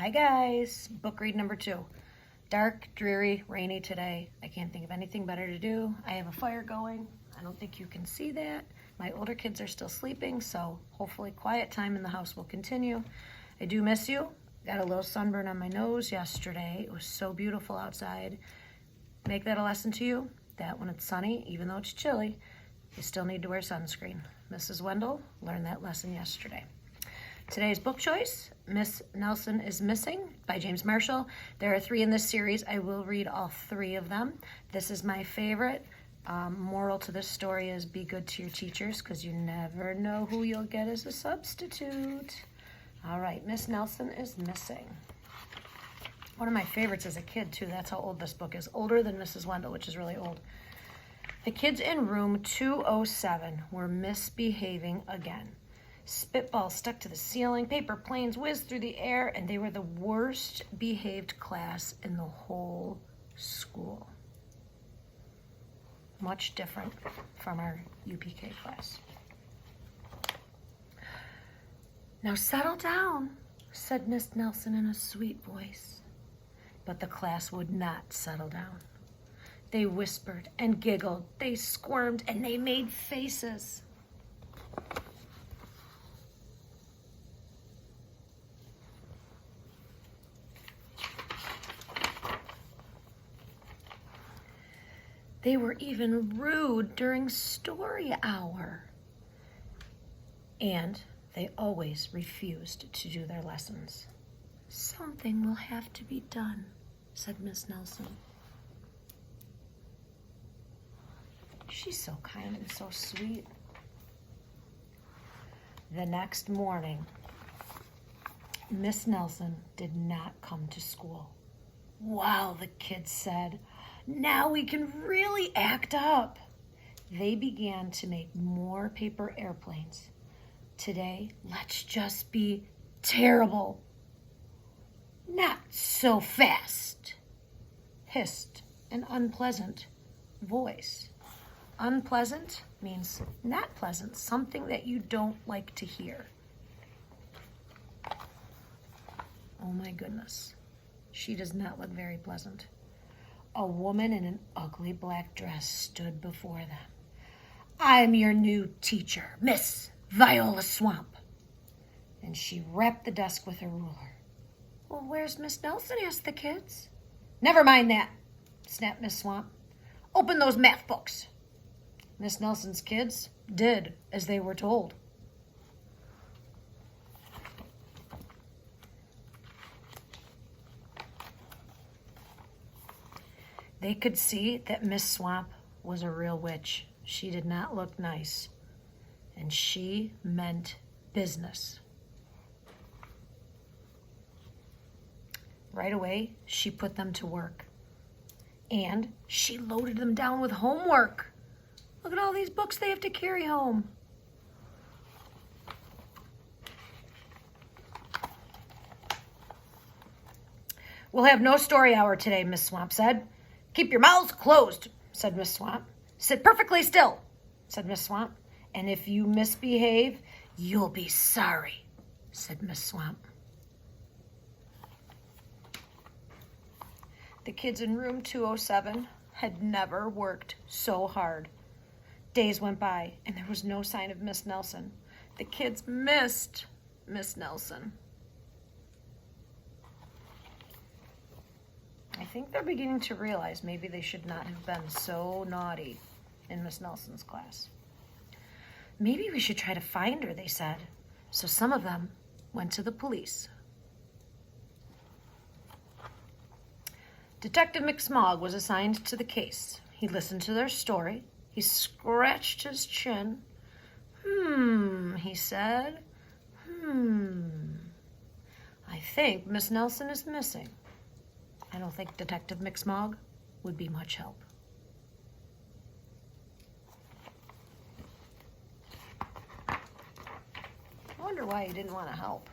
Hi guys, book read number 2. Dark, dreary, rainy today. I can't think of anything better to do. I have a fire going. I don't think you can see that. My older kids are still sleeping, so hopefully quiet time in the house will continue. I do miss you. Got a little sunburn on my nose yesterday. It was so beautiful outside. Make that a lesson to you, that when it's sunny, even though it's chilly, you still need to wear sunscreen. Mrs. Wendell learned that lesson yesterday. Today's book choice, Miss Nelson is Missing by James Marshall. There are 3 in this series. I will read all 3 of them. This is my favorite. Moral to this story is be good to your teachers because you never know who you'll get as a substitute. All right, Miss Nelson is Missing. One of my favorites as a kid, too. That's how old this book is. Older than Mrs. Wendell, which is really old. The kids in room 207 were misbehaving again. Spitballs stuck to the ceiling, paper planes whizzed through the air, and they were the worst behaved class in the whole school. Much different from our UPK class. Now settle down, said Miss Nelson in a sweet voice. But the class would not settle down. They whispered and giggled, they squirmed, and they made faces. They were even rude during story hour. And they always refused to do their lessons. Something will have to be done, said Miss Nelson. She's so kind and so sweet. The next morning, Miss Nelson did not come to school. Wow, the kids said. Now we can really act up. They began to make more paper airplanes. Today, let's just be terrible. Not so fast, hissed an unpleasant voice. Unpleasant means not pleasant, something that you don't like to hear. Oh my goodness, she does not look very pleasant. A woman in an ugly black dress stood before them. I'm your new teacher, Miss Viola Swamp. And she rapped the desk with her ruler. Well, where's Miss Nelson? Asked the kids. Never mind that, snapped Miss Swamp. Open those math books. Miss Nelson's kids did as they were told. They could see that Miss Swamp was a real witch. She did not look nice, and she meant business. Right away, she put them to work, and she loaded them down with homework. Look at all these books they have to carry home. We'll have no story hour today, Miss Swamp said. Keep your mouths closed, said Miss Swamp. Sit perfectly still, said Miss Swamp. And if you misbehave, you'll be sorry, said Miss Swamp. The kids in room 207 had never worked so hard. Days went by, and there was no sign of Miss Nelson. The kids missed Miss Nelson. I think they're beginning to realize maybe they should not have been so naughty in Miss Nelson's class. Maybe we should try to find her, they said. So some of them went to the police. Detective McSmog was assigned to the case. He listened to their story. He scratched his chin. He said. I think Miss Nelson is missing. I don't think Detective McSmog would be much help. I wonder why he didn't want to help.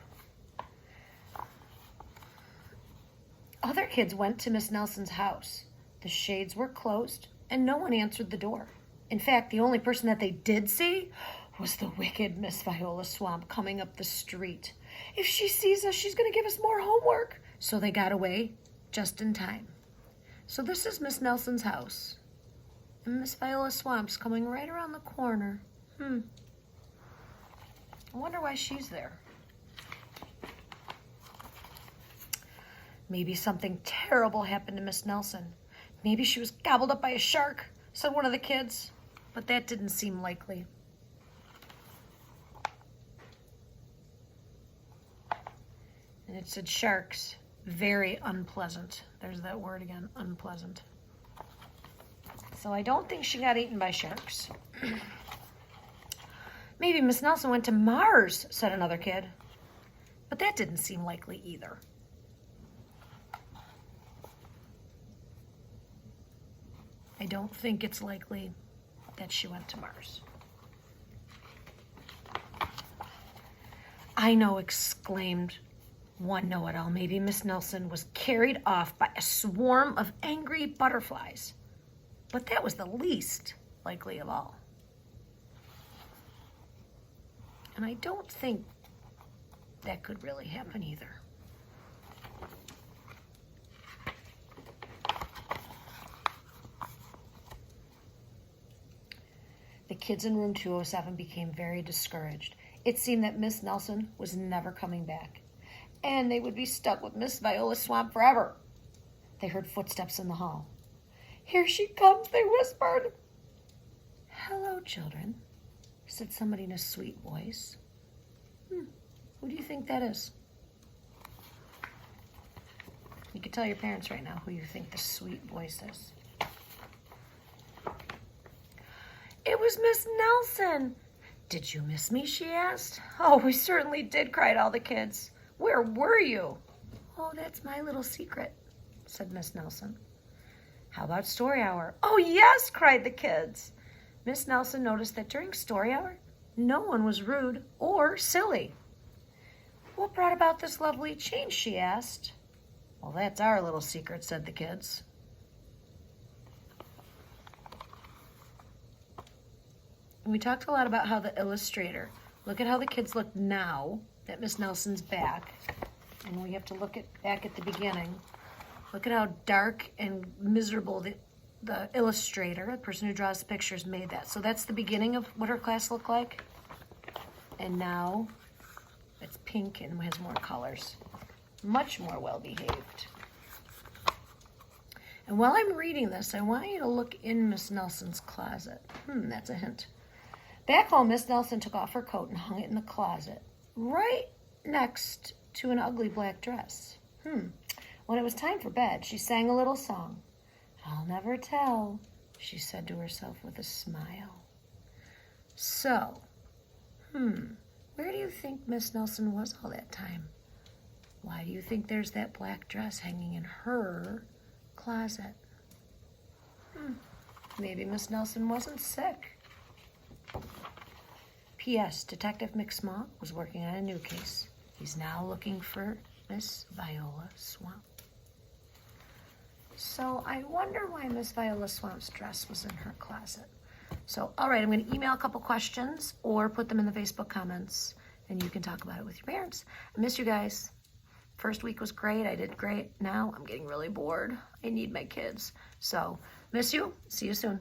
Other kids went to Miss Nelson's house. The shades were closed, and no one answered the door. In fact, the only person that they did see was the wicked Miss Viola Swamp coming up the street. If she sees us, she's going to give us more homework. So they got away just in time. So this is Miss Nelson's house. And Miss Viola Swamp's coming right around the corner. I wonder why she's there. Maybe something terrible happened to Miss Nelson. Maybe she was gobbled up by a shark, said one of the kids. But that didn't seem likely. And it said sharks. Very unpleasant. There's that word again, unpleasant. So I don't think she got eaten by sharks. Maybe Miss Nelson went to Mars, said another kid. But that didn't seem likely either. I don't think it's likely that she went to Mars. I know, exclaimed one know-it-all. Maybe Miss Nelson was carried off by a swarm of angry butterflies. But that was the least likely of all. And I don't think that could really happen either. The kids in room 207 became very discouraged. It seemed that Miss Nelson was never coming back, and they would be stuck with Miss Viola Swamp forever. They heard footsteps in the hall. "Here she comes," they whispered. "Hello, children," said somebody in a sweet voice. Who do you think that is? You can tell your parents right now who you think the sweet voice is. It was Miss Nelson. "Did you miss me?" she asked. "Oh, we certainly did," cried all the kids. "Where were you?" "Oh, that's my little secret," said Miss Nelson. "How about story hour?" "Oh, yes," cried the kids. Miss Nelson noticed that during story hour, no one was rude or silly. "What brought about this lovely change?" she asked. "Well, that's our little secret," said the kids. And we talked a lot about how the illustrator, look at how the kids look now that Miss Nelson's back. And we have to look back at the beginning. Look at how dark and miserable the illustrator, the person who draws the pictures, made that. So that's the beginning of what her class looked like. And now it's pink and has more colors. Much more well-behaved. And while I'm reading this, I want you to look in Miss Nelson's closet. That's a hint. Back home, Miss Nelson took off her coat and hung it in the closet, right next to an ugly black dress. When it was time for bed, she sang a little song. "I'll never tell," she said to herself with a smile. So, where do you think Miss Nelson was all that time? Why do you think there's that black dress hanging in her closet? Maybe Miss Nelson wasn't sick. P.S. Detective McSmall was working on a new case. He's now looking for Miss Viola Swamp. So I wonder why Miss Viola Swamp's dress was in her closet. So, all right, I'm going to email a couple questions or put them in the Facebook comments, and you can talk about it with your parents. I miss you guys. First week was great. I did great. Now I'm getting really bored. I need my kids. So, miss you. See you soon.